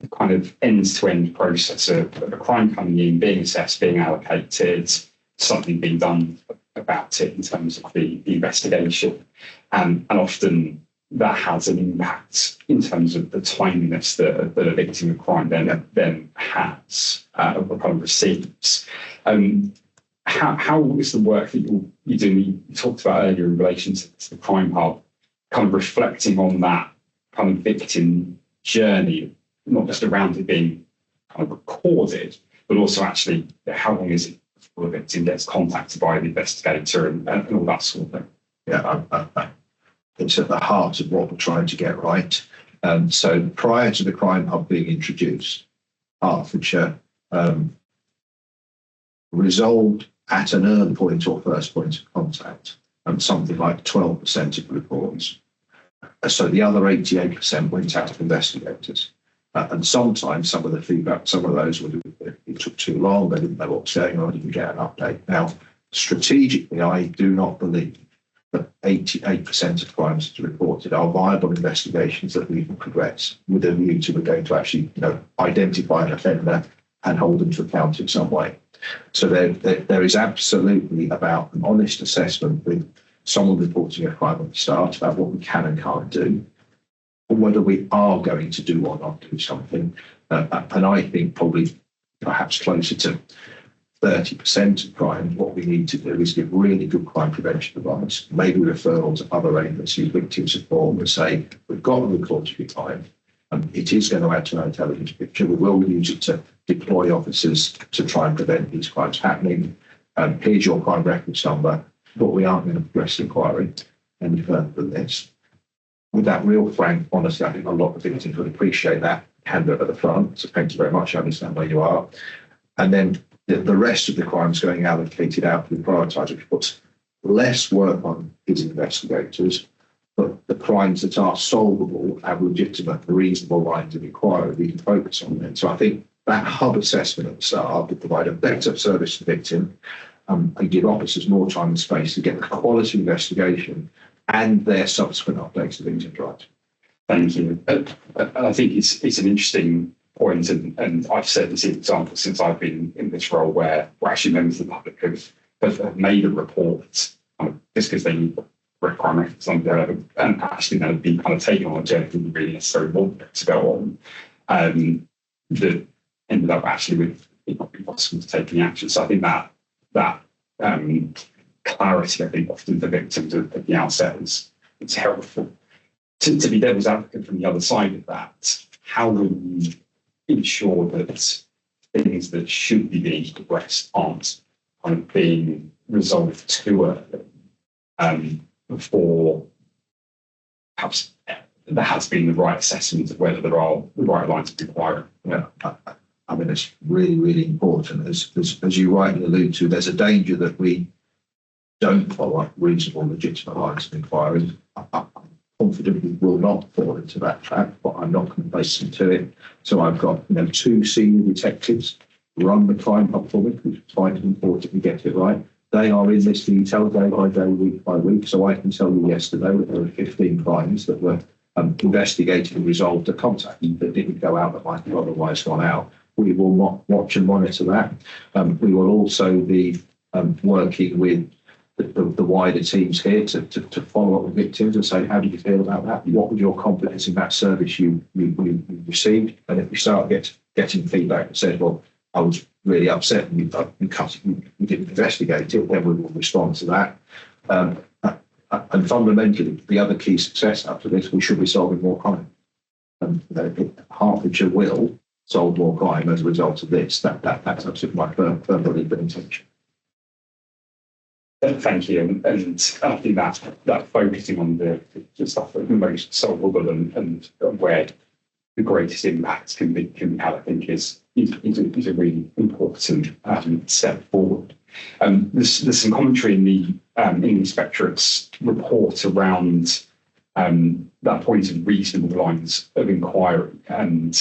the kind of end-to-end process of a crime coming in, being assessed, being allocated, something being done about it in terms of the investigation. And often that has an impact in terms of the timeliness that a victim of crime then has, or kind of receives. How is the work that you're doing, you talked about earlier in relation to the Crime Hub, kind of reflecting on that kind of victim journey, not just around it being kind of recorded, but also actually how long is it before the victim gets contacted by the investigator and all that sort of thing? Yeah, it's at the heart of what we're trying to get right. So prior to the Crime Hub being introduced, Hertfordshire resolved at an early point or first point of contact, something like 12% of reports. So the other 88% went out to investigators. And sometimes some of the feedback, some of those it took too long, they didn't know what was going on, didn't get an update. Now, strategically, I do not believe that 88% of crimes that are reported are viable investigations that we can progress with a view to we're going to actually identify an offender and hold them to account in some way. So there is absolutely about an honest assessment with someone reporting a crime at the start about what we can and can't do, or whether we are going to do or not do something. And I think probably perhaps closer to 30% of crimes, what we need to do is give really good crime prevention advice, maybe referral to other agencies, victim support, and say, we've got a record to be crime. It is going to add to our intelligence picture. We will use it to deploy officers to try and prevent these crimes happening. Here's your crime reference number, but we aren't going to progress the inquiry any further than this. With that real frank honesty, I think a lot of victims would appreciate that candor at the front. So thank you very much. I understand where you are. And then the rest of the crimes going allocated out to the prioritised, which puts less work on his investigators, but the crimes that are solvable have legitimate, reasonable lines of inquiry we can focus on them. So I think that hub assessment at the start will provide a better service to the victim and give officers more time and space to get the quality investigation and their subsequent updates to victims' rights. Thank you. I think it's an interesting point, and I've said this example since I've been in this role, where actually members of the public have made a report just because they need crime records on there, and actually then have been kind of taken on a journey that really necessarily want to go on, that ended up actually with it not being possible to take any action. So I think that clarity, I think, often the victims at the outset is helpful. To be devil's advocate from the other side of that, how will you ensure that things that should be being addressed aren't kind of being resolved too early before perhaps there has been the right assessment of whether there are the right lines of inquiry? Yeah, I mean, it's really, really important. As you rightly allude to, there's a danger that we don't follow up reasonable, legitimate lines of inquiry. I confidently will not fall into that trap, but I'm not complacent to it. So I've got 2 senior detectives run the crime hub for me, which is quite important we get it right. They are in this detail day by day, week by week. So I can tell you yesterday that there were 15 crimes that were investigated and resolved at contact that didn't go out that might have otherwise gone out. We will watch and monitor that. We will also be working with the wider teams here to follow up with victims and say, how do you feel about that? What was your confidence in that service you received? And if we start getting feedback that says, well, I was really upset and you didn't investigate it, then we will respond to that. And fundamentally, the other key success after this, we should be solving more crime. Hertfordshire will solve more crime as a result of this. That's absolutely my firm belief and intention. Thank you, and I think that focusing on the stuff that the most solvable and where the greatest impacts can be had, I think is a really important step forward. There's some commentary in the Inspectorate's report around that point of reasonable lines of inquiry, and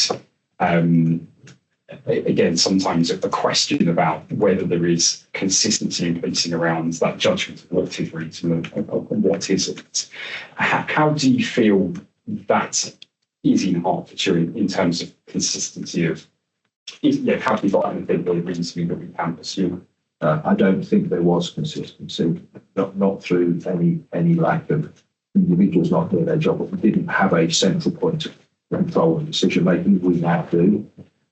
again, sometimes a question about whether there is consistency in policing around that judgment of what is reasonable and what isn't. How do you feel that is in Hertfordshire in terms of consistency of, have we got anything really reasonably that we can pursue? I don't think there was consistency, not through any lack of individuals not doing their job, but we didn't have a central point of control and decision making. We now do.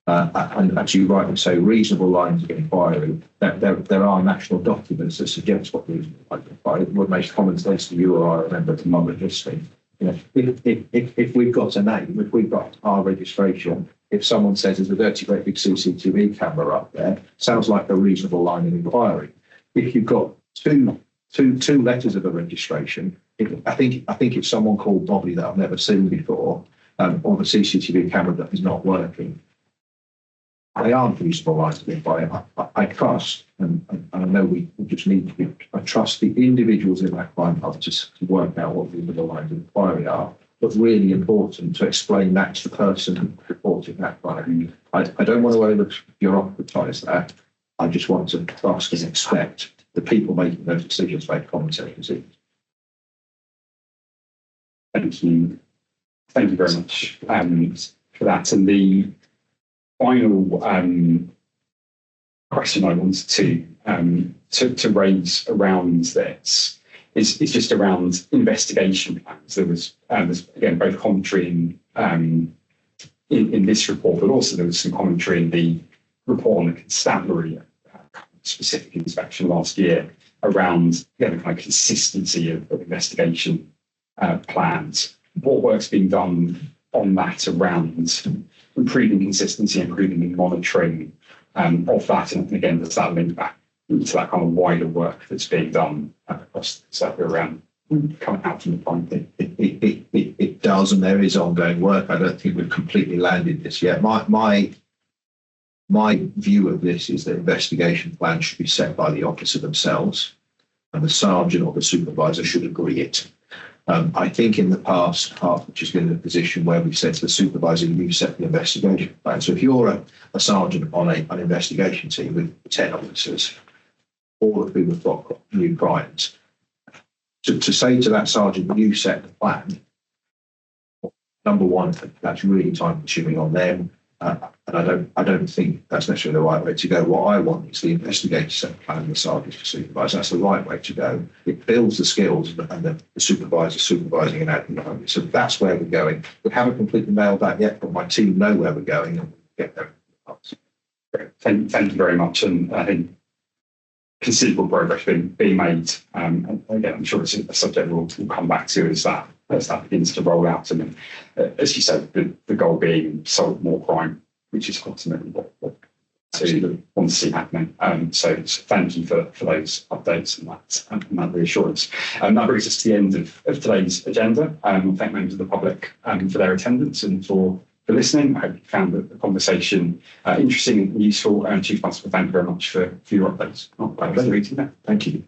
And as you rightly say, reasonable lines of inquiry, there are national documents that suggest what reasonable lines of inquiry would make common sense to you or I remember to modern history. If we've got a name, if we've got our registration, if someone says there's a dirty great big CCTV camera up there, sounds like a reasonable line of inquiry. If you've got two letters of a registration, I think it's someone called Bobby that I've never seen before, or the CCTV camera that is not working. They aren't reasonable lines of inquiry. I trust, and I know we just need to be, I trust the individuals in that crime hub to work out what reasonable lines of inquiry are, but really important to explain that to the person reporting that crime. I don't want to over-bureaucratise that. I just want to ask and expect the people making those decisions make common sense decisions. Thank you. Thank you very much for that. And the final question I wanted to raise around this is just around investigation plans. There's again both commentary in this report, but also there was some commentary in the report on the constabulary specific inspection last year around the kind of consistency of investigation plans. What work's being done on that around improving consistency, improving the monitoring of that, and again, does that link back to that kind of wider work that's being done across the circle around coming out from the point? It does, and there is ongoing work. I don't think we've completely landed this yet. My My view of this is that investigation plans should be set by the officer themselves, and the sergeant or the supervisor should agree it. I think in the past, Hertfordshire has been in a position where we've said to the supervisor, you set the investigation plan. So if you're a sergeant on an investigation team with 10 officers, all of whom have got new crimes, to say to that sergeant, you set the plan, number one, that's really time consuming on them. And I don't think that's necessarily the right way to go. What I want is the investigator set the plan and the sergeant to supervise. That's the right way to go. It builds the skills and the supervisor supervising and acting. So that's where we're going. We haven't completely nailed that yet, but my team know where we're going and we'll get there. Thank you very much. And I think considerable progress being made. And again, I'm sure it's a subject we'll come back to as that begins to roll out. And as you said, the goal being solve more crime, which is ultimately what we want to see happening. So thank you for those updates and that reassurance. That brings us to the end of today's agenda. I thank members of the public for their attendance and for listening. I hope you found the conversation interesting and useful. Chief Constable, thank you very much for your updates. Thank you.